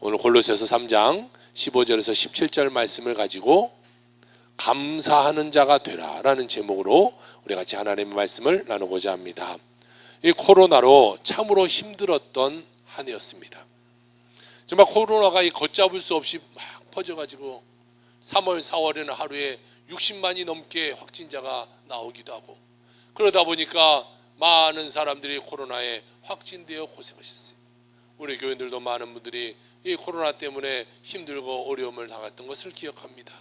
오늘 골로새서 3장 15절에서 17절 말씀을 가지고 감사하는 자가 되라라는 제목으로 우리 같이 하나님의 말씀을 나누고자 합니다. 이 코로나로 참으로 힘들었던 한 해였습니다. 정말 코로나가 걷잡을 수 없이 막 퍼져가지고 3월, 4월에는 하루에 60만이 넘게 확진자가 나오기도 하고, 그러다 보니까 많은 사람들이 코로나에 확진되어 고생하셨어요. 우리 교인들도 많은 분들이 이 코로나 때문에 힘들고 어려움을 당했던 것을 기억합니다.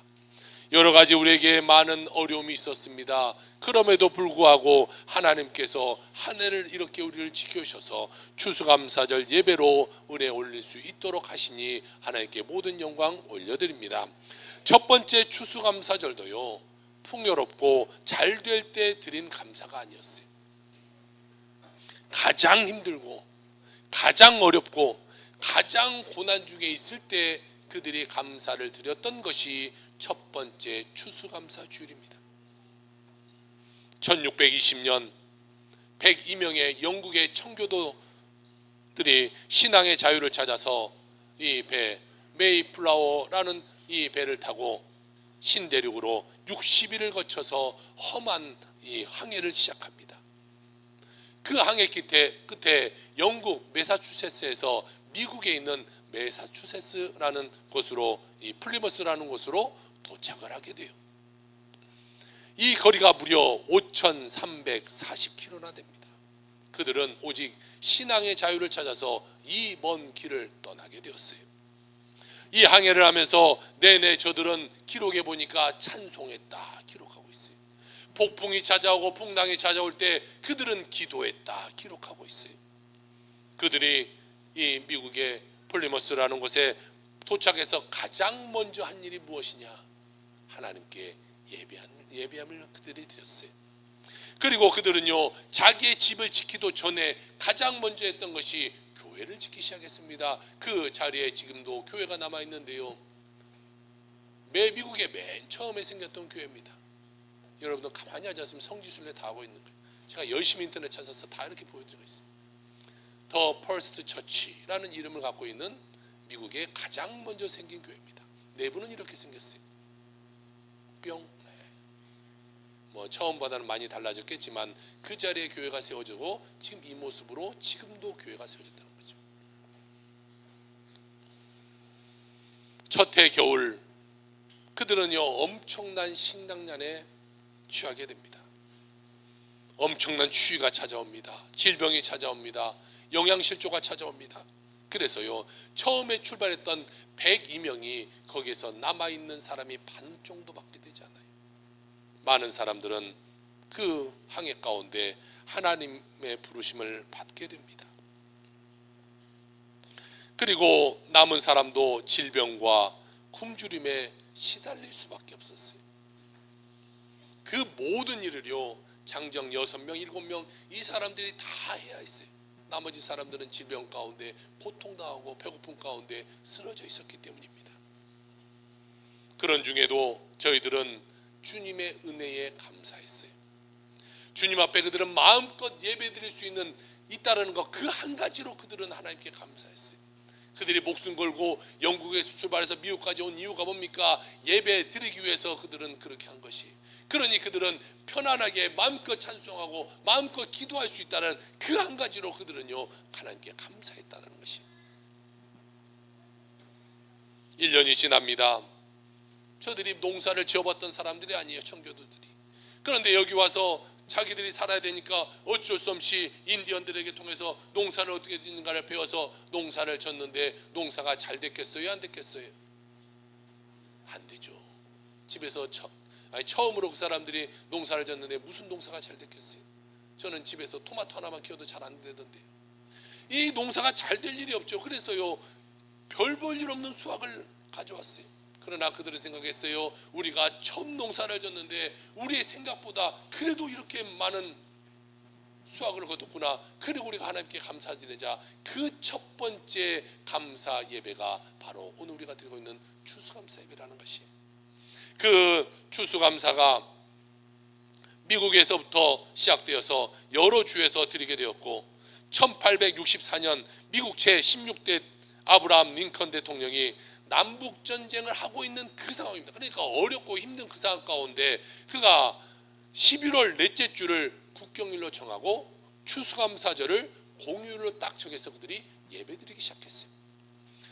여러 가지 우리에게 많은 어려움이 있었습니다. 그럼에도 불구하고 하나님께서 한 해를 이렇게 우리를 지켜주셔서 추수감사절 예배로 은혜 올릴 수 있도록 하시니 하나님께 모든 영광 올려드립니다. 첫 번째 추수감사절도요, 풍요롭고 잘 될 때 드린 감사가 아니었어요. 가장 힘들고 가장 어렵고 가장 고난 중에 있을 때 그들이 감사를 드렸던 것이 첫 번째 추수감사주일입니다. 1620년 102명의 영국의 청교도들이 신앙의 자유를 찾아서 이 배 메이플라워라는 이 배를 타고 신대륙으로 60일을 거쳐서 험한 이 항해를 시작합니다. 그 항해 끝에 영국 매사추세츠에서 미국에 있는 매사추세츠라는 곳으로, 이 플리머스라는 곳으로 도착을 하게 돼요. 이 거리가 무려 5,340km나 됩니다. 그들은 오직 신앙의 자유를 찾아서 이 먼 길을 떠나게 되었어요. 이 항해를 하면서 내내 저들은 기록해 보니까 찬송했다 기록하고 있어요. 폭풍이 찾아오고 풍랑이 찾아올 때 그들은 기도했다 기록하고 있어요. 그들이 이 미국의 플리머스라는 곳에 도착해서 가장 먼저 한 일이 무엇이냐? 하나님께 예배함을 그들이 드렸어요. 그리고 그들은요, 자기의 집을 지키도 전에 가장 먼저 했던 것이 교회를 지키기 시작했습니다. 그 자리에 지금도 교회가 남아있는데요, 미국의 맨 처음에 생겼던 교회입니다. 여러분들 가만히 앉았으면 성지순례 다 하고 있는 거예요. 제가 열심히 인터넷 찾아서 다 이렇게 보여드리고 있어요. 더 퍼스트 처치라는 이름을 갖고 있는 미국의 가장 먼저 생긴 교회입니다. 내부는 이렇게 생겼어요. 뿅. 뭐 처음보다는 많이 달라졌겠지만 그 자리에 교회가 세워지고 지금 이 모습으로 지금도 교회가 세워졌다는 거죠. 첫 해 겨울 그들은요, 엄청난 식량난에 취하게 됩니다. 엄청난 추위가 찾아옵니다. 질병이 찾아옵니다. 영양실조가 찾아옵니다. 그래서요, 처음에 출발했던 102명이 거기에서 남아있는 사람이 반 정도밖에 되지 않아요. 많은 사람들은 그 항해 가운데 하나님의 부르심을 받게 됩니다. 그리고 남은 사람도 질병과 굶주림에 시달릴 수밖에 없었어요. 그 모든 일을요, 장정 6명, 7명 이 사람들이 다 해야 했어요. 나머지 사람들은 질병 가운데 고통당하고 배고픔 가운데 쓰러져 있었기 때문입니다. 그런 중에도 저희들은 주님의 은혜에 감사했어요. 주님 앞에 그들은 마음껏 예배 드릴 수 있다는 것, 그 한 가지로 그들은 하나님께 감사했어요. 그들이 목숨 걸고 영국에서 출발해서 미국까지 온 이유가 뭡니까? 예배 드리기 위해서 그들은 그렇게 한 것이. 그러니 그들은 편안하게 마음껏 찬송하고 마음껏 기도할 수 있다는 그 한 가지로 그들은요, 하나님께 감사했다는 것이. 1년이 지납니다. 저들이 농사를 지어봤던 사람들이 아니에요, 청교도들이. 그런데 여기 와서 자기들이 살아야 되니까 어쩔 수 없이 인디언들에게 통해서 농사를 어떻게 짓는가를 배워서 농사를 졌는데 농사가 잘 됐겠어요? 안 됐겠어요? 안 되죠. 집에서 처음으로 그 사람들이 농사를 졌는데 무슨 농사가 잘 됐겠어요? 저는 집에서 토마토 하나만 키워도 잘 안 되던데요. 이 농사가 잘 될 일이 없죠. 그래서요, 별 볼 일 없는 수확을 가져왔어요. 그러나 그들은 생각했어요. 우리가 처음 농사를 졌는데 우리의 생각보다 그래도 이렇게 많은 수확을 거뒀구나. 그리고 우리가 하나님께 감사 드리자. 그 첫 번째 감사 예배가 바로 오늘 우리가 드리고 있는 추수감사 예배라는 것이에요. 그 추수감사가 미국에서부터 시작되어서 여러 주에서 드리게 되었고 1864년 미국 제16대 아브라함 링컨 대통령이 남북 전쟁을 하고 있는 그 상황입니다. 그러니까 어렵고 힘든 그 상황 가운데 그가 11월 넷째 주를 국경일로 정하고 추수감사절을 공휴일로 딱 정해서 그들이 예배드리기 시작했어요.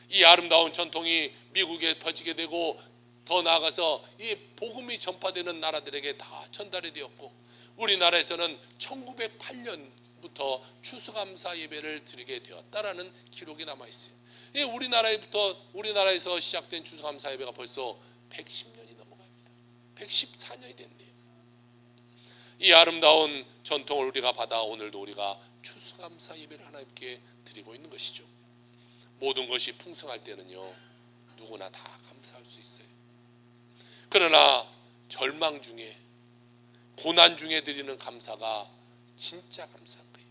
이 아름다운 전통이 미국에 퍼지게 되고 더 나아가서 이 복음이 전파되는 나라들에게 다 전달이 되었고, 우리나라에서는 1908년부터 추수감사 예배를 드리게 되었다라는 기록이 남아 있어요. 우리나라에서 시작된 추수감사 예배가 벌써 110년이 넘어갑니다. 114년이 됐네요. 이 아름다운 전통을 우리가 받아 오늘도 우리가 추수감사 예배를 하나님께 드리고 있는 것이죠. 모든 것이 풍성할 때는요, 누구나 다 감사할 수 있어요. 그러나 절망 중에, 고난 중에 드리는 감사가 진짜 감사한 거예요.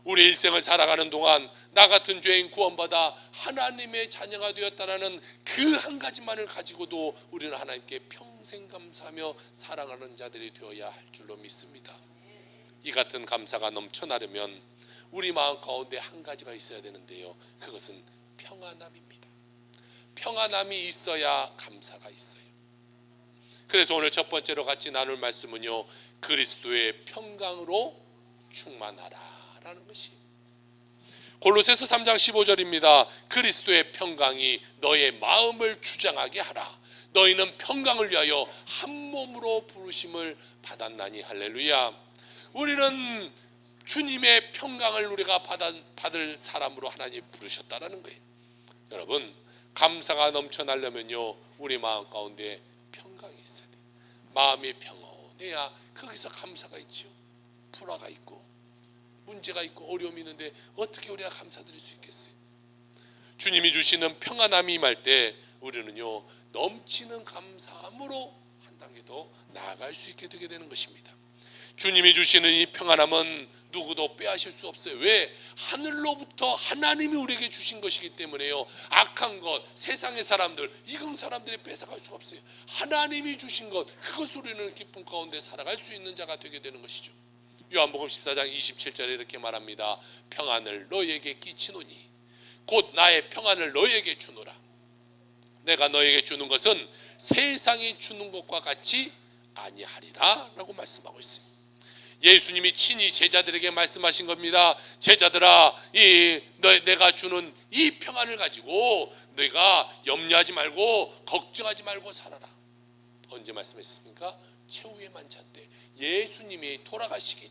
우리 일생을 살아가는 동안 나 같은 죄인 구원받아 하나님의 자녀가 되었다는 그 한 가지만을 가지고도 우리는 하나님께 평생 감사하며 살아가는 자들이 되어야 할 줄로 믿습니다. 이 같은 감사가 넘쳐나려면 우리 마음 가운데 한 가지가 있어야 되는데요, 그것은 평안함입니다. 평안함이 있어야 감사가 있어요. 그래서 오늘 첫 번째로 같이 나눌 말씀은요, 그리스도의 평강으로 충만하라 라는 것이 골로새서 3장 15절입니다. 그리스도의 평강이 너의 마음을 주장하게 하라. 너희는 평강을 위하여 한 몸으로 부르심을 받았나니. 할렐루야. 우리는 주님의 평강을 우리가 받을 사람으로 하나님 부르셨다라는 거예요. 여러분, 감사가 넘쳐나려면요, 우리 마음 가운데 평강이 있어야 돼요. 마음이 평온해야 거기서 감사가 있죠. 불화가 있고 문제가 있고 어려움이 있는데 어떻게 우리가 감사드릴 수 있겠어요? 주님이 주시는 평안함이 임할 때 우리는요, 넘치는 감사함으로 한 단계 더 나아갈 수 있게 되게 되는 것입니다. 주님이 주시는 이 평안함은 누구도 빼앗을 수 없어요. 왜? 하늘로부터 하나님이 우리에게 주신 것이기 때문에요. 악한 것, 세상의 사람들, 이건 사람들이 뺏어갈 수가 없어요. 하나님이 주신 것, 그것으로 우리는 기쁨 가운데 살아갈 수 있는 자가 되게 되는 것이죠. 요한복음 14장 27절에 이렇게 말합니다. 평안을 너희에게 끼치노니 곧 나의 평안을 너희에게 주노라. 내가 너희에게 주는 것은 세상이 주는 것과 같이 아니하리라 라고 말씀하고 있습니다. 예수님이 친히 제자들에게 말씀하신 겁니다. 제자들아, 내가 주는 이 평안을 가지고 너희가 염려하지 말고 걱정하지 말고 살아라. 언제 말씀했습니까? 최후의 만찬 때 예수님이 돌아가시기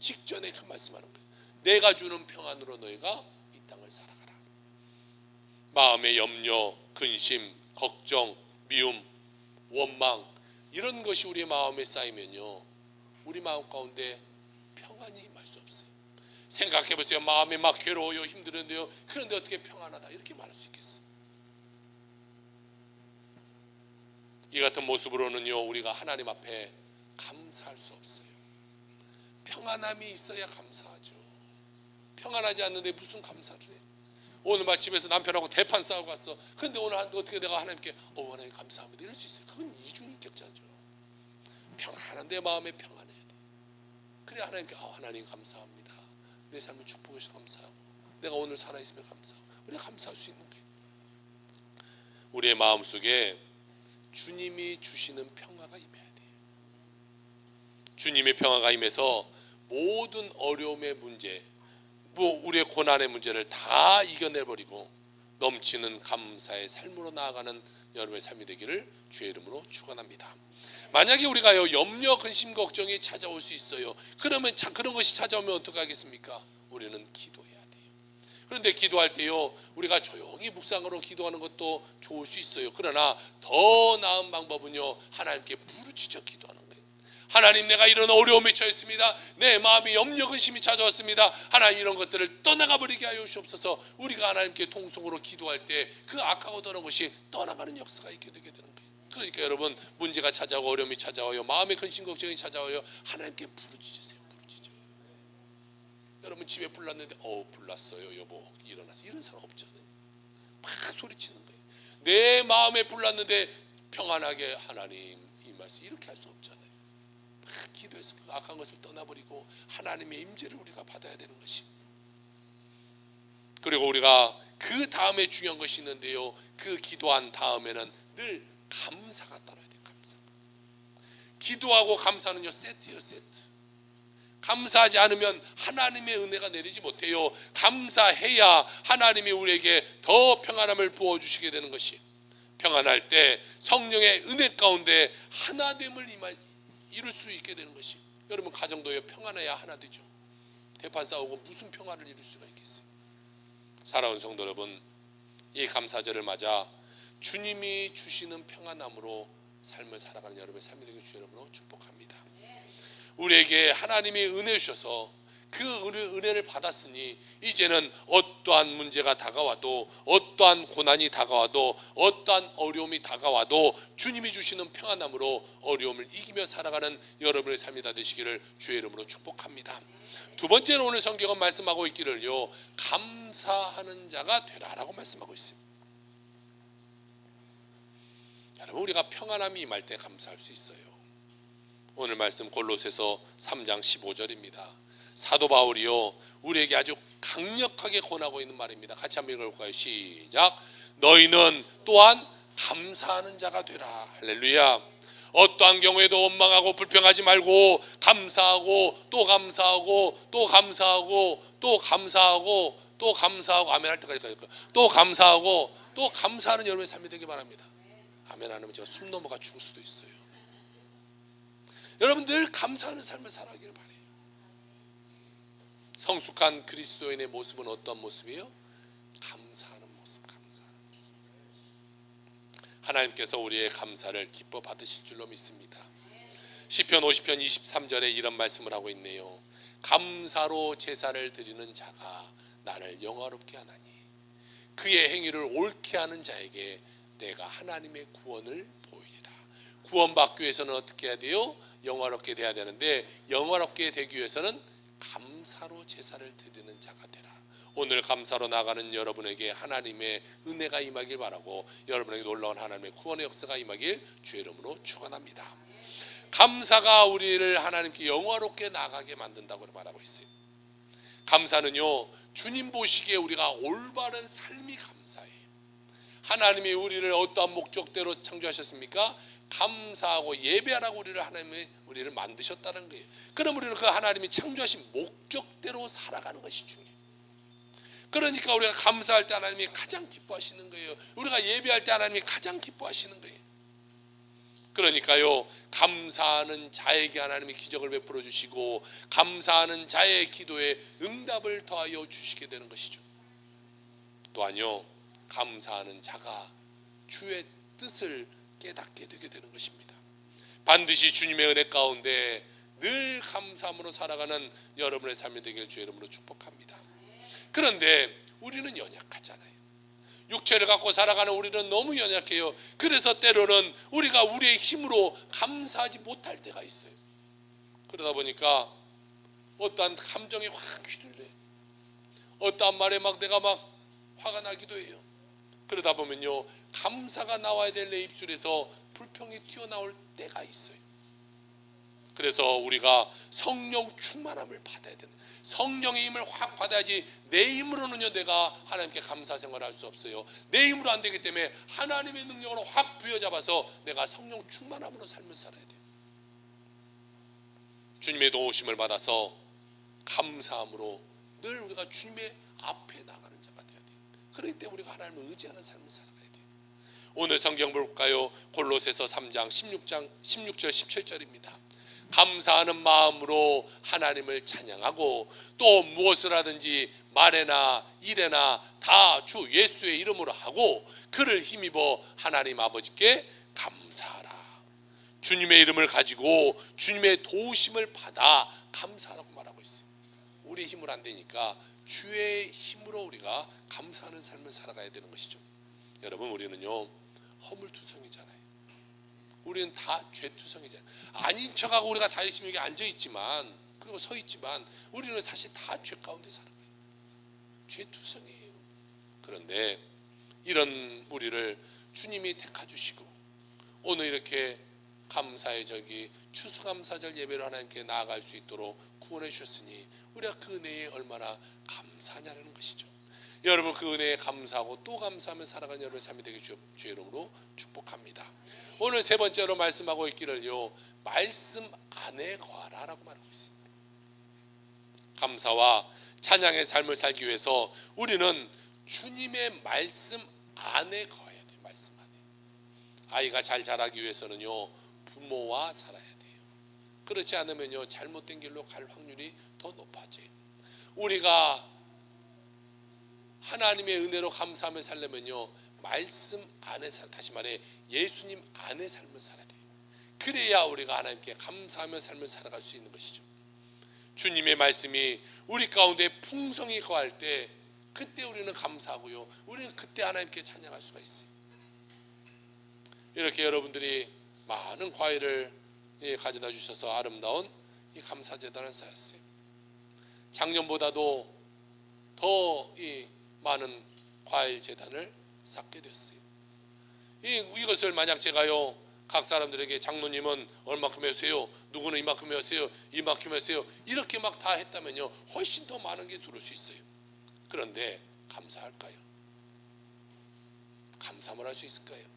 직전에 그 말씀하는 거예요. 내가 주는 평안으로 너희가 이 땅을 살아가라. 마음의 염려, 근심, 걱정, 미움, 원망, 이런 것이 우리 마음에 쌓이면요, 우리 마음 가운데 평안이 임할 수 없어요. 생각해 보세요. 마음이 막 괴로워요, 힘들은데요, 그런데 어떻게 평안하다 이렇게 말할 수 있겠어요? 이 같은 모습으로는요, 우리가 하나님 앞에 감사할 수 없어요. 평안함이 있어야 감사하죠. 평안하지 않는데 무슨 감사를 해요? 오늘 막 집에서 남편하고 대판 싸우고 갔어. 근데 오늘 어떻게 내가 하나님께 하나님 감사합니다 이럴 수 있어요? 그건 이중인격자죠. 평안한 내 마음에 평안해야 돼. 그래 하나님께 하나님 감사합니다. 내 삶을 축복해 주셔서 감사하고 내가 오늘 살아있으면 감사하고 우리가 감사할 수 있는 거예요. 우리의 마음속에 주님이 주시는 평화가 임해야 돼요. 주님의 평화가 임해서 모든 어려움의 문제, 우리의 고난의 문제를 다 이겨내버리고 넘치는 감사의 삶으로 나아가는 여러분의 삶이 되기를 주의 이름으로 축원합니다. 만약에 우리가요, 염려, 근심, 걱정이 찾아올 수 있어요. 그러면 그런 것이 찾아오면 어떻게 하겠습니까? 우리는 기도해야 돼요. 그런데 기도할 때요, 우리가 조용히 묵상으로 기도하는 것도 좋을 수 있어요. 그러나 더 나은 방법은요, 하나님께 부르짖어 기도하는 거예요. 하나님, 내가 이런 어려움에 처했습니다. 내 마음이 염려, 근심이 찾아왔습니다. 하나님, 이런 것들을 떠나가 버리게 하여 주옵소서. 우리가 하나님께 통성으로 기도할 때 그 악하고 더러운 것이 떠나가는 역사가 있게 되게 되는 거예요. 그러니까 여러분, 문제가 찾아오고 어려움이 찾아와요, 마음의 근심 걱정이 찾아와요, 하나님께 부르짖으세요. 부르짖어요. 여러분 집에 불 났는데 불 났어요 여보 일어나서, 이런 사람 없잖아요. 막 소리치는 거예요. 내 마음에 불 났는데 평안하게 하나님 임하시, 이렇게 할 수 없잖아요. 막 기도해서 그 악한 것을 떠나버리고 하나님의 임재를 우리가 받아야 되는 것이. 그리고 우리가 그 다음에 중요한 것이 있는데요, 그 기도한 다음에는 늘 감사가 따라야 돼요. 감사. 기도하고 감사는요 세트예요. 세트. 감사하지 않으면 하나님의 은혜가 내리지 못해요. 감사해야 하나님이 우리에게 더 평안함을 부어주시게 되는 것이, 평안할 때 성령의 은혜 가운데 하나됨을 이룰 수 있게 되는 것이, 여러분 가정도요 평안해야 하나 되죠. 대판 싸우고 무슨 평안을 이룰 수가 있겠어요. 사랑하는 성도 여러분, 이 감사절을 맞아 주님이 주시는 평안함으로 삶을 살아가는 여러분의 삶이 되길 주 이름으로 축복합니다. 우리에게 하나님이 은혜 주셔서 그 은혜를 받았으니 이제는 어떠한 문제가 다가와도, 어떠한 고난이 다가와도, 어떠한 어려움이 다가와도 주님이 주시는 평안함으로 어려움을 이기며 살아가는 여러분의 삶이 다 되시기를 주의 이름으로 축복합니다. 두 번째는 오늘 성경은 말씀하고 있기를요, 감사하는 자가 되라라고 말씀하고 있습니다. 여러분, 우리가 평안함이 임할 때 감사할 수 있어요. 오늘 말씀 골로새서 3장 15절입니다. 사도 바울이요 우리에게 아주 강력하게 권하고 있는 말입니다. 같이 한번 읽어볼까요? 시작. 너희는 또한 감사하는 자가 되라. 할렐루야. 어떠한 경우에도 원망하고 불평하지 말고 감사하고 또 감사하고 또 감사하고 또 감사하고 또 감사하고 아멘 할 때까지 또 감사하고 또 감사하는 여러분의 삶이 되길 바랍니다. 아멘 안 하면 제가 숨 넘어가 죽을 수도 있어요. 여러분 늘 감사하는 삶을 살아가기를 바라요. 성숙한 그리스도인의 모습은 어떤 모습이에요? 감사하는 모습, 감사하는 모습. 하나님께서 우리의 감사를 기뻐 받으실 줄로 믿습니다. 시편 50편 23절에 이런 말씀을 하고 있네요. 감사로 제사를 드리는 자가 나를 영화롭게 하나니 그의 행위를 옳게 하는 자에게 내가 하나님의 구원을 보이리라. 구원받기 위해서는 어떻게 해야 돼요? 영화롭게 돼야 되는데, 영화롭게 되기 위해서는 감사로 제사를 드리는 자가 되라. 오늘 감사로 나가는 여러분에게 하나님의 은혜가 임하길 바라고, 여러분에게 놀라운 하나님의 구원의 역사가 임하길 주의 이름으로 축원합니다. 감사가 우리를 하나님께 영화롭게 나가게 만든다고 말하고 있어요. 감사는요 주님 보시기에 우리가 올바른 삶이 감사해요. 하나님이 우리를 어떠한 목적대로 창조하셨습니까? 감사하고 예배하라고 하나님이 우리를 만드셨다는 거예요. 그럼 우리는 그 하나님이 창조하신 목적대로 살아가는 것이 중요해요. 그러니까 우리가 감사할 때 하나님이 가장 기뻐하시는 거예요. 우리가 예배할 때 하나님이 가장 기뻐하시는 거예요. 그러니까요 감사하는 자에게 하나님이 기적을 베풀어 주시고, 감사하는 자의 기도에 응답을 더하여 주시게 되는 것이죠. 또한요 감사하는 자가 주의 뜻을 깨닫게 되게 되는 것입니다. 반드시 주님의 은혜 가운데 늘 감사함으로 살아가는 여러분의 삶이 되길 주의 이름으로 축복합니다. 그런데 우리는 연약하잖아요. 육체를 갖고 살아가는 우리는 너무 연약해요. 그래서 때로는 우리가 우리의 힘으로 감사하지 못할 때가 있어요. 그러다 보니까 어떠한 감정에 확 휘둘려요. 어떠한 말에 막 내가 막 화가 나기도 해요. 그러다 보면요 감사가 나와야 될 내 입술에서 불평이 튀어나올 때가 있어요. 그래서 우리가 성령 충만함을 받아야 되는, 성령의 힘을 확 받아야지. 내 힘으로는요 내가 하나님께 감사 생활을 할 수 없어요. 내 힘으로 안 되기 때문에 하나님의 능력으로 확 부여잡아서 내가 성령 충만함으로 삶을 살아야 돼요. 주님의 도우심을 받아서 감사함으로 늘 우리가 주님의 앞에 나가는 자가 돼야 돼요. 그럴 때 우리가 하나님을 의지하는 삶을 살아가야 돼요. 오늘 성경 볼까요? 골로새서 3장 16절 17절입니다. 감사하는 마음으로 하나님을 찬양하고 또 무엇을 하든지 말에나 일에나 다 주 예수의 이름으로 하고 그를 힘입어 하나님 아버지께 감사하라. 주님의 이름을 가지고 주님의 도우심을 받아 감사하라고 말하고 있어요. 우리 힘으로 안 되니까 주의 힘으로 우리가 감사하는 삶을 살아가야 되는 것이죠. 여러분 우리는요 허물투성이잖아요. 우리는 다 죄투성이잖아요. 아닌 척하고 우리가 다 열심히 여기 앉아있지만, 그리고 서있지만 우리는 사실 다 죄 가운데 살아가요. 죄투성이에요. 그런데 이런 우리를 주님이 택하주시고 오늘 이렇게 감사의 절기 추수감사절 예배로 하나님께 나아갈 수 있도록 구원해 주셨으니 우리가 그 은혜에 얼마나 감사하냐는 것이죠. 여러분 그 은혜에 감사하고 또 감사하며 살아가는 여러분의 삶이 되게 주의 이름으로 축복합니다. 오늘 세 번째로 말씀하고 있기를요, 말씀 안에 거하라 라고 말하고 있습니다. 감사와 찬양의 삶을 살기 위해서 우리는 주님의 말씀 안에 거해야 돼요. 말씀 안에. 아이가 잘 자라기 위해서는요, 부모와 살아야 돼요. 그렇지 않으면요, 잘못된 길로 갈 확률이 더 높아져요. 우리가 하나님의 은혜로 감사하며 살려면요, 말씀 안에 다시 말해 예수님 안에 삶을 살아야 돼요. 그래야 우리가 하나님께 감사하며 삶을 살아갈 수 있는 것이죠. 주님의 말씀이 우리 가운데 풍성히 거할 때 그때 우리는 감사하고요, 우리는 그때 하나님께 찬양할 수가 있어요. 이렇게 여러분들이 많은 과일을 가져다 주셔서 아름다운 이 감사제단을 쌓았어요. 작년보다도 더 많은 과일 제단을 쌓게 됐어요. 이것을 만약 제가요, 각 사람들에게 장로님은 얼마큼 하세요, 누구는 이만큼 하세요, 이만큼 하세요, 이렇게 막 다 했다면요, 훨씬 더 많은 게 들어올 수 있어요. 그런데 감사할까요? 감사만 할 수 있을까요?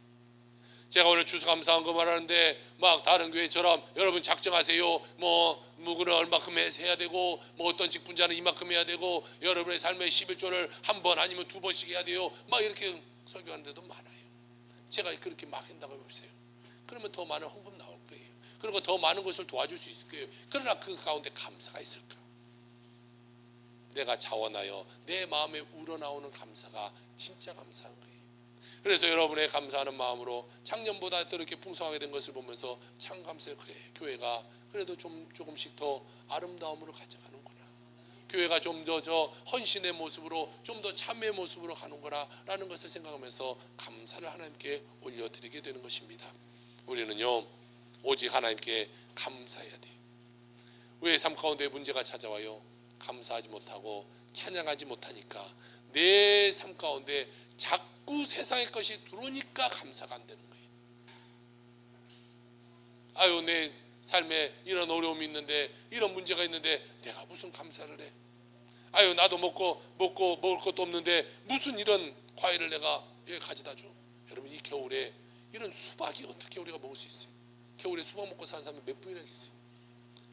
제가 오늘 추수감사한 거 말하는데 막 다른 교회처럼 여러분 작정하세요, 뭐 누구는 얼마큼 해야 되고, 뭐 어떤 직분자는 이만큼 해야 되고, 여러분의 삶의 11조를 한 번 아니면 두 번씩 해야 돼요, 막 이렇게 설교하는 데도 많아요. 제가 그렇게 막 한다고 해보세요. 그러면 더 많은 헌금 나올 거예요. 그리고 더 많은 것을 도와줄 수 있을 거예요. 그러나 그 가운데 감사가 있을까? 내가 자원하여 내 마음에 우러나오는 감사가 진짜 감사한 거예요. 그래서 여러분의 감사하는 마음으로 작년보다 더 이렇게 풍성하게 된 것을 보면서 참 감사해요. 그래, 교회가 그래도 조금씩 더 아름다움으로 가져가는구나, 교회가 좀 더 헌신의 모습으로, 좀 더 참회의 모습으로 가는구나 라는 것을 생각하면서 감사를 하나님께 올려드리게 되는 것입니다. 우리는요, 오직 하나님께 감사해야 돼요. 왜 삶 가운데 문제가 찾아와요? 감사하지 못하고 찬양하지 못하니까 내 삶 가운데 자꾸 세상의 것이 들어오니까 감사가 안 되는 거예요. 아유, 내 삶에 이런 어려움이 있는데, 이런 문제가 있는데 내가 무슨 감사를 해? 아유, 나도 먹을 것도 없는데 무슨 이런 과일을 내가 여기 가져다 줘? 여러분, 이 겨울에 이런 수박이 어떻게 우리가 먹을 수 있어요? 겨울에 수박 먹고 사는 사람이 몇 분이나 있어요.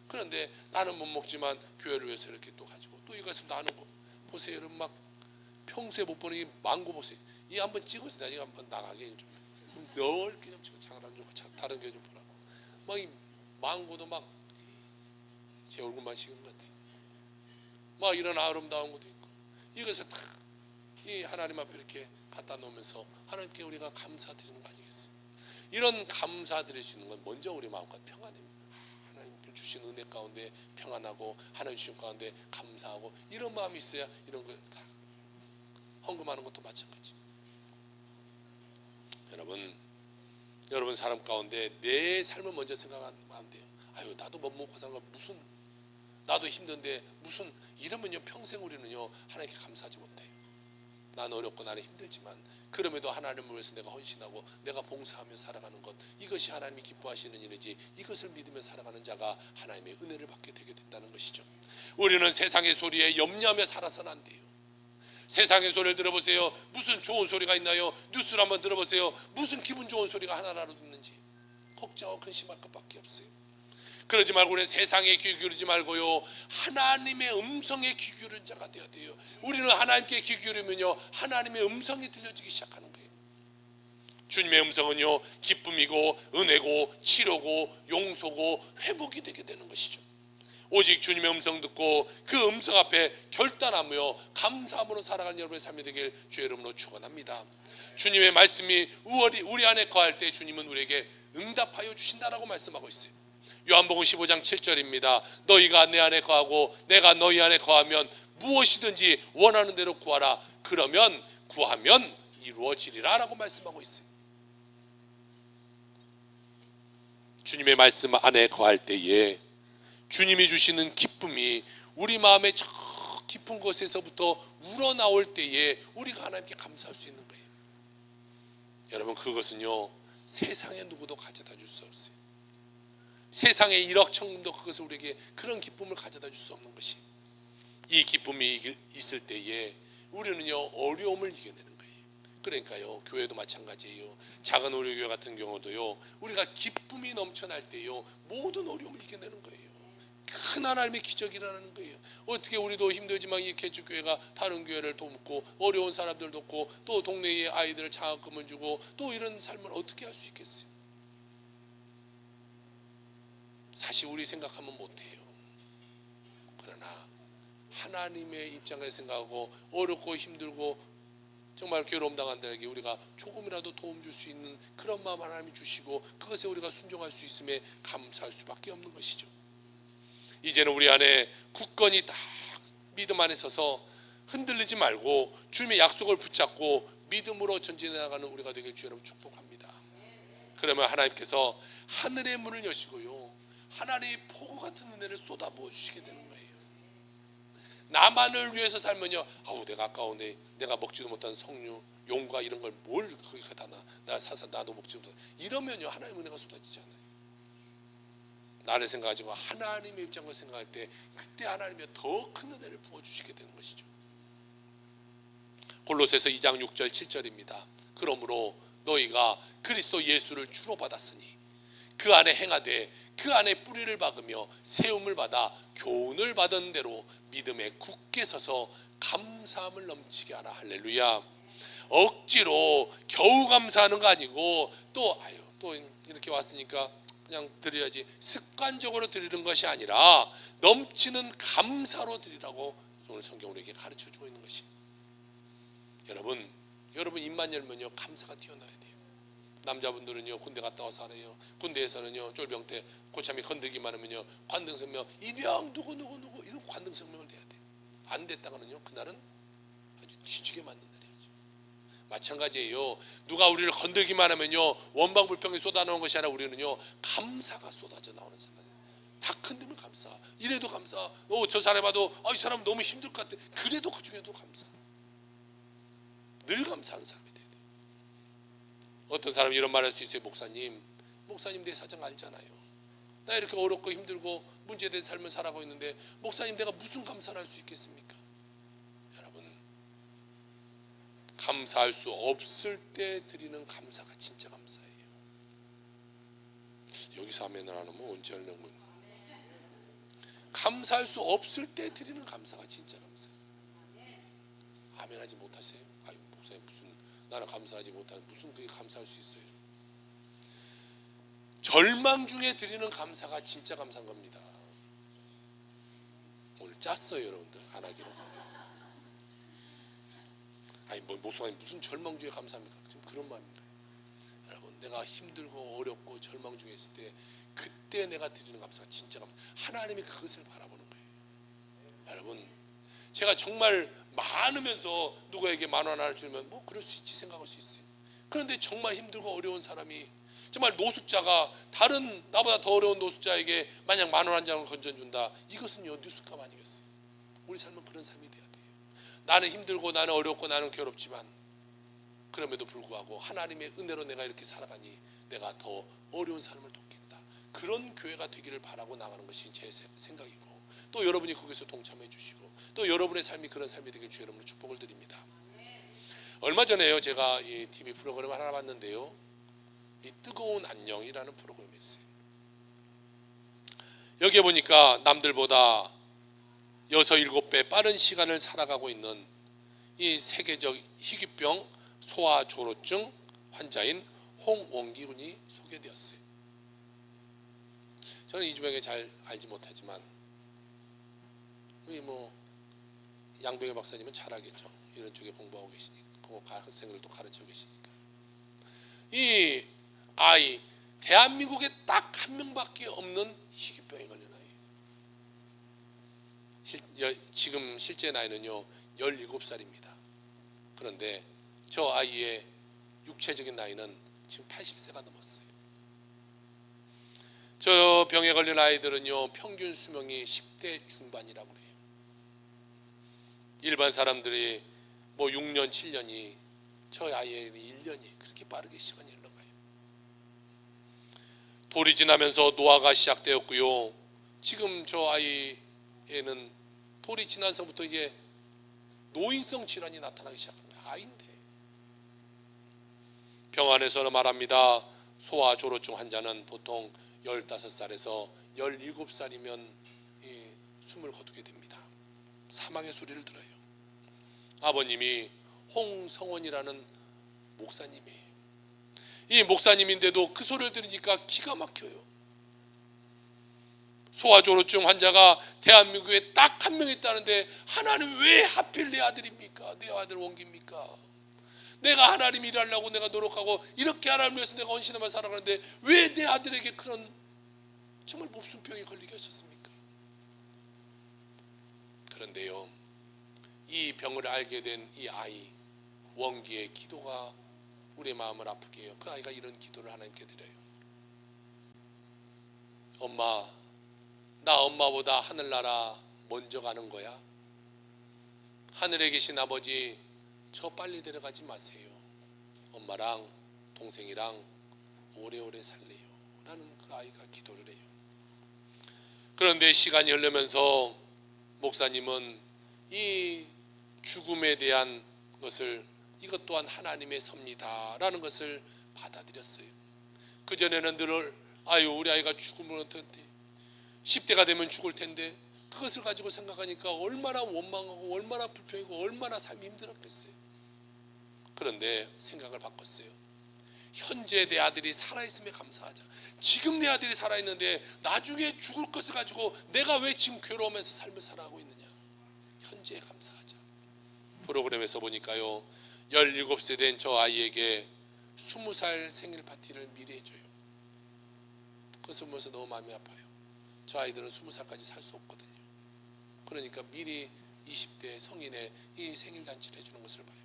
그런데 나는 못 먹지만 교회를 위해서 이렇게 또 가지고 또 이것을 나누고. 보세요, 여러분, 막 평소에 못 보는 이 망고 보세요. 이 한번 찍어서 나중에 한번 나가게 좀 넓게 좀 찍어. 장난 좀 다른 게 좀 보라고. 막 이 망고도 막 제 얼굴만 식은 것 같아요. 막 이런 아름다운 것도 있고, 이것을 다 이 하나님 앞에 이렇게 갖다 놓으면서 하나님께 우리가 감사드리는 거 아니겠어요? 이런 감사드릴 수 있는 건 먼저 우리 마음과 평안입니다. 하나님 주신 은혜 가운데 평안하고, 하나님 주신 가운데 감사하고, 이런 마음이 있어야 이런 걸 다 헌금하는 것도 마찬가지. 여러분 사람 가운데 내 삶을 먼저 생각하면 안 돼요. 아유, 나도 못 먹고 사는 거 무슨, 나도 힘든데 무슨, 이러면요 평생 우리는요 하나님께 감사하지 못해요. 나는 어렵고 나는 힘들지만 그럼에도 하나님을 위해서 내가 헌신하고 내가 봉사하며 살아가는 것, 이것이 하나님이 기뻐하시는 일이지, 이것을 믿으며 살아가는 자가 하나님의 은혜를 받게 되게 된다는 것이죠. 우리는 세상의 소리에 염려하며 살아서는 안 돼요. 세상의 소리를 들어보세요. 무슨 좋은 소리가 있나요? 뉴스를 한번 들어보세요. 무슨 기분 좋은 소리가 하나라도 있는지 걱정하고 근심할 것밖에 없어요. 그러지 말고 우리는 세상에 귀 기울이지 말고요, 하나님의 음성에 귀 기울이는 자가 되어야 돼요. 우리는 하나님께 귀 기울이면요 하나님의 음성이 들려지기 시작하는 거예요. 주님의 음성은요 기쁨이고 은혜고 치료고 용서고 회복이 되게 되는 것이죠. 오직 주님의 음성 듣고 그 음성 앞에 결단하며 감사함으로 살아가는 여러분의 삶이 되길 주의 이름으로 축원합니다. 주님의 말씀이 우리 안에 거할 때 주님은 우리에게 응답하여 주신다라고 말씀하고 있어요. 요한복음 15장 7절입니다. 너희가 내 안에 거하고 내가 너희 안에 거하면 무엇이든지 원하는 대로 구하라. 그러면 구하면 이루어지리라 라고 말씀하고 있어요. 주님의 말씀 안에 거할 때에 주님이 주시는 기쁨이 우리 마음의 저 깊은 곳에서부터 우러나올 때에 우리가 하나님께 감사할 수 있는 거예요. 여러분, 그것은요 세상에 누구도 가져다 줄 수 없어요. 세상의 1억 천금도 그것을 우리에게 그런 기쁨을 가져다 줄 수 없는 것이, 이 기쁨이 있을 때에 우리는요 어려움을 이겨내는 거예요. 그러니까요 교회도 마찬가지예요. 작은 우리 교회 같은 경우도요 우리가 기쁨이 넘쳐날 때요 모든 어려움을 이겨내는 거예요. 큰 하나님의 기적이 일어나는 거예요. 어떻게 우리도 힘들지만 이 개척교회가 다른 교회를 돕고 어려운 사람들 돕고 또 동네의 아이들 장학금을 주고 또 이런 삶을 어떻게 할 수 있겠어요? 사실 우리 생각하면 못해요. 그러나 하나님의 입장에서 생각하고 어렵고 힘들고 정말 괴로움 당한 자에게 우리가 조금이라도 도움 줄 수 있는 그런 마음 하나님이 주시고 그것에 우리가 순종할 수 있음에 감사할 수밖에 없는 것이죠. 이제는 우리 안에 굳건히 딱 믿음 안에 서서 흔들리지 말고 주님의 약속을 붙잡고 믿음으로 전진해 나가는 우리가 되길 주 여러분 축복합니다. 그러면 하나님께서 하늘의 문을 여시고요 하나님의 폭우 같은 은혜를 쏟아부어 주시게 되는 거예요. 나만을 위해서 살면요 아우 내가 아까운데 내가 먹지도 못한 석류 용과 이런 걸 뭘 거기 갖다 놔 나 사서 나도 먹지도 못한 이러면요 하나님의 은혜가 쏟아지지 않아요. 나를 생각하지 마. 하나님의 입장을 생각할 때 그때 하나님이 더 큰 은혜를 부어주시게 되는 것이죠. 골로새서 2장 6절 7절입니다. 그러므로 너희가 그리스도 예수를 주로 받았으니 그 안에 행하되 그 안에 뿌리를 박으며 세움을 받아 교훈을 받은 대로 믿음에 굳게 서서 감사함을 넘치게 하라. 할렐루야. 억지로 겨우 감사하는 거 아니고 또 이렇게 왔으니까 그냥 드려야지 습관적으로 드리는 것이 아니라 넘치는 감사로 드리라고 오늘 성경 우리에게 가르쳐주고 있는 것이. 여러분 입만 열면요 감사가 튀어나와야 돼요. 남자분들은요 군대 갔다 와서 하래요. 군대에서는요 쫄병태 고참이 건들기만 하면요 관등성명 이병 누구 이런 관등성명을 내야 돼요. 안 됐다가는요 그날은 아주 뒤지게 맞는 날이죠. 마찬가지예요. 누가 우리를 건들기만 하면요 원방불평이 쏟아나오는 것이 아니라 우리는요 감사가 쏟아져 나오는 사람이에요. 다 건드면 감사. 이래도 감사. 저 사람 봐도 이 사람 너무 힘들 것 같아. 그래도 그 중에도 감사. 늘 감사하는 사람이 돼야 돼요. 어떤 사람이 이런 말 할 수 있어요. 목사님 내 사정 알잖아요. 나 이렇게 어렵고 힘들고 문제된 삶을 살아가고 있는데 목사님 내가 무슨 감사를 할 수 있겠습니까? 여러분 감사할 수 없을 때 드리는 감사가 진짜 감사예요. 여기서 아멘을 안 하면 언제 하려는 거예요? 감사할 수 없을 때 드리는 감사가 진짜 감사예요. 아멘하지 못하세요? 목사님 무슨 나는 감사하지 못하는 무슨 그게 감사할 수 있어요? 절망 중에 드리는 감사가 진짜 감사한 겁니다. 오늘 짰어요 여러분들 안 하기로. 목사님 무슨 절망 중에 감사합니까? 지금 그런 마음입니다. 여러분 내가 힘들고 어렵고 절망 중에 있을 때 그때 내가 드리는 감사가 진짜 감사. 하나님이 그것을 바라보는 거예요. 여러분 제가 정말 많으면서 누구에게 10,000원 하나 주면 뭐 그럴 수 있지 생각할 수 있어요. 그런데 정말 힘들고 어려운 사람이 정말 노숙자가 다른 나보다 더 어려운 노숙자에게 만약 10,000원 한 장을 건져준다. 이것은요 뉴스감 아니겠어요? 우리 삶은 그런 삶이 돼야 돼요. 나는 힘들고 나는 어렵고 나는 괴롭지만 그럼에도 불구하고 하나님의 은혜로 내가 이렇게 살아가니 내가 더 어려운 삶을 돕겠다. 그런 교회가 되기를 바라고 나가는 것이 제 생각이고 또 여러분이 거기서 동참해 주시고 또 여러분의 삶이 그런 삶이 되길 주 여러분을 축복을 드립니다. 얼마 전에요 제가 이 TV 프로그램 하나 봤는데요 이 뜨거운 안녕이라는 프로그램이 있어요. 여기에 보니까 남들보다 6, 7배 빠른 시간을 살아가고 있는 이 세계적 희귀병 소아조로증 환자인 홍원기 군이 소개되었어요. 저는 이 주변에 잘 알지 못하지만 우리 양병희 박사님은 잘 알겠죠. 이런 쪽에 공부하고 계시니까 학생들도 가르치고 계시니까 이 아이 대한민국에 딱 한 명밖에 없는 희귀병에 걸린 아이. 지금 실제 나이는요 17살입니다. 그런데 저 아이의 육체적인 나이는 지금 80세가 넘었어요. 저 병에 걸린 아이들은요 평균 수명이 10대 중반이라고 그래요. 일반 사람들이 6년 7년이 저 아이의 1년이 그렇게 빠르게 시간이 흘러가요. 돌이 지나면서 노화가 시작되었고요. 지금 저 아이에는 돌이 지나서부터 이제 노인성 질환이 나타나기 시작한 거야. 아이인데. 병원에서는 말합니다. 소아조로증 환자는 보통 15살에서 17살이면 숨을 거두게 됩니다. 사망의 소리를 들어요. 아버님이 홍성원이라는 목사님이에요. 이 목사님인데도 그 소리를 들으니까 기가 막혀요. 소아조로증 환자가 대한민국에 딱 한 명 있다는데 하나님 왜 하필 내 아들입니까? 내 아들 원기입니까? 내가 하나님 일하려고 내가 노력하고 이렇게 하나님 위해서 내가 헌신하며 살아가는데 왜 내 아들에게 그런 정말 몹순병이 걸리게 하셨습니까? 그런데요, 이 병을 알게 된 이 아이 원기의 기도가 우리의 마음을 아프게 해요. 그 아이가 이런 기도를 하나님께 드려요. 엄마, 나 엄마보다 하늘나라 먼저 가는 거야. 하늘에 계신 아버지, 저 빨리 데려가지 마세요. 엄마랑 동생이랑 오래오래 살래요 라는 그 아이가 기도를 해요. 그런데 시간이 흐르면서 목사님은 이 죽음에 대한 것을 이것 또한 하나님의 섭니다 라는 것을 받아들였어요. 그전에는 늘 우리 아이가 죽으면 어떨텐데 10대가 되면 죽을 텐데 그것을 가지고 생각하니까 얼마나 원망하고 얼마나 불평이고 얼마나 삶이 힘들었겠어요. 그런데 생각을 바꿨어요. 현재 내 아들이 살아있음에 감사하자. 지금 내 아들이 살아있는데 나중에 죽을 것을 가지고 내가 왜 지금 괴로우면서 삶을 살아가고 있느냐. 현재에 감사하자. 프로그램에서 보니까요, 17세 된 저 아이에게 20살 생일 파티를 미리 해줘요. 그것을 보면서 너무 마음이 아파요. 저 아이들은 20살까지 살 수 없거든요. 그러니까 미리 20대 성인의 이 생일잔치를 해주는 것을 봐요.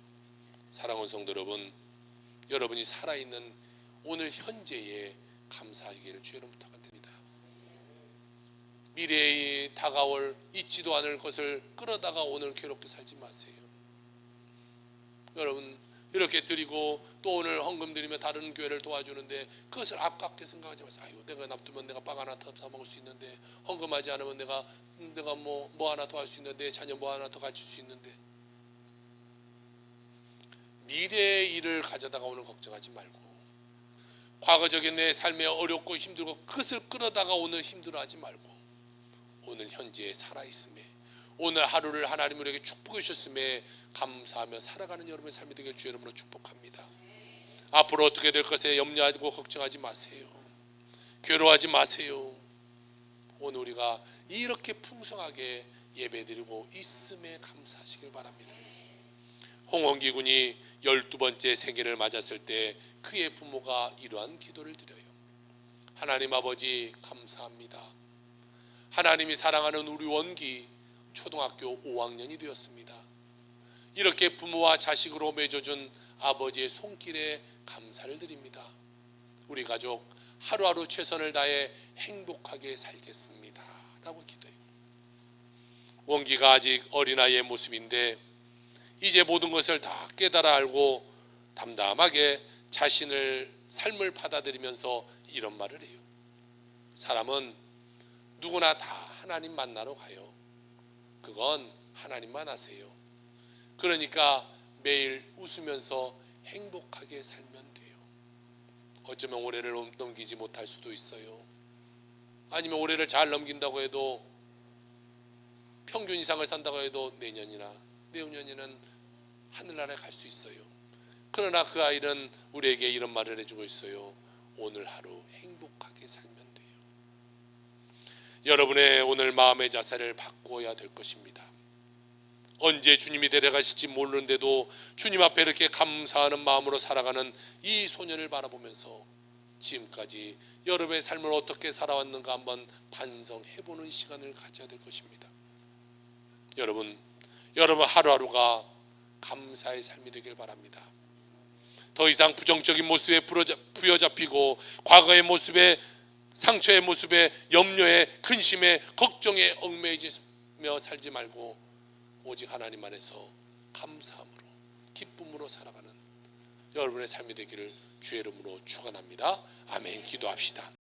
사랑하는 성도 여러분, 여러분이 살아있는 오늘 현재에 감사하기를 주의 이름으로 부탁드립니다. 미래에 다가올 있지도 않을 것을 끌어다가 오늘 괴롭게 살지 마세요. 여러분, 이렇게 드리고 또 오늘 헌금 드리며 다른 교회를 도와주는데 그것을 아깝게 생각하지 마세요. 내가 납두면 내가 빵 하나 더 사 먹을 수 있는데, 헌금하지 않으면 내가 뭐 하나 더 할 수 있는데, 자녀 뭐 하나 더 가르칠 수 있는데. 미래의 일을 가져다가 오늘 걱정하지 말고, 과거적인 내 삶에 어렵고 힘들고 그것을 끌어다가 오늘 힘들어하지 말고, 오늘 현재에 살아있음에, 오늘 하루를 하나님 우리에게 축복해 주셨음에 감사하며 살아가는 여러분의 삶이 되길 주의 이름으로 축복합니다. 앞으로 어떻게 될 것에 염려하고 걱정하지 마세요. 괴로워하지 마세요. 오늘 우리가 이렇게 풍성하게 예배드리고 있음에 감사하시길 바랍니다. 홍원기 군이 12번째 생일을 맞았을 때 그의 부모가 이러한 기도를 드려요. 하나님 아버지 감사합니다. 하나님이 사랑하는 우리 원기 초등학교 5학년이 되었습니다. 이렇게 부모와 자식으로 맺어준 아버지의 손길에 감사를 드립니다. 우리 가족 하루하루 최선을 다해 행복하게 살겠습니다 라고 기도해요. 원기가 아직 어린아이의 모습인데 이제 모든 것을 다 깨달아 알고 담담하게 자신을 삶을 받아들이면서 이런 말을 해요. 사람은 누구나 다 하나님 만나러 가요. 그건 하나님만 아세요. 그러니까 매일 웃으면서 행복하게 살면 돼요. 어쩌면 올해를 넘기지 못할 수도 있어요. 아니면 올해를 잘 넘긴다고 해도 평균 이상을 산다고 해도 내년이나 내후년에는 하늘나라에 갈 수 있어요. 그러나 그 아이는 우리에게 이런 말을 해주고 있어요. 오늘 하루 행복하게 살면 돼요. 여러분의 오늘 마음의 자세를 바꿔야 될 것입니다. 언제 주님이 데려가실지 모르는데도 주님 앞에 이렇게 감사하는 마음으로 살아가는 이 소년을 바라보면서 지금까지 여러분의 삶을 어떻게 살아왔는가 한번 반성해보는 시간을 가져야 될 것입니다. 여러분 하루하루가 감사의 삶이 되길 바랍니다. 더 이상 부정적인 모습에 부여잡히고 과거의 모습에, 상처의 모습에, 염려에, 근심에, 걱정에 얽매이며 살지 말고 오직 하나님 안에서 감사함으로 기쁨으로 살아가는 여러분의 삶이 되기를 주의 이름으로 축원합니다. 아멘. 기도합시다.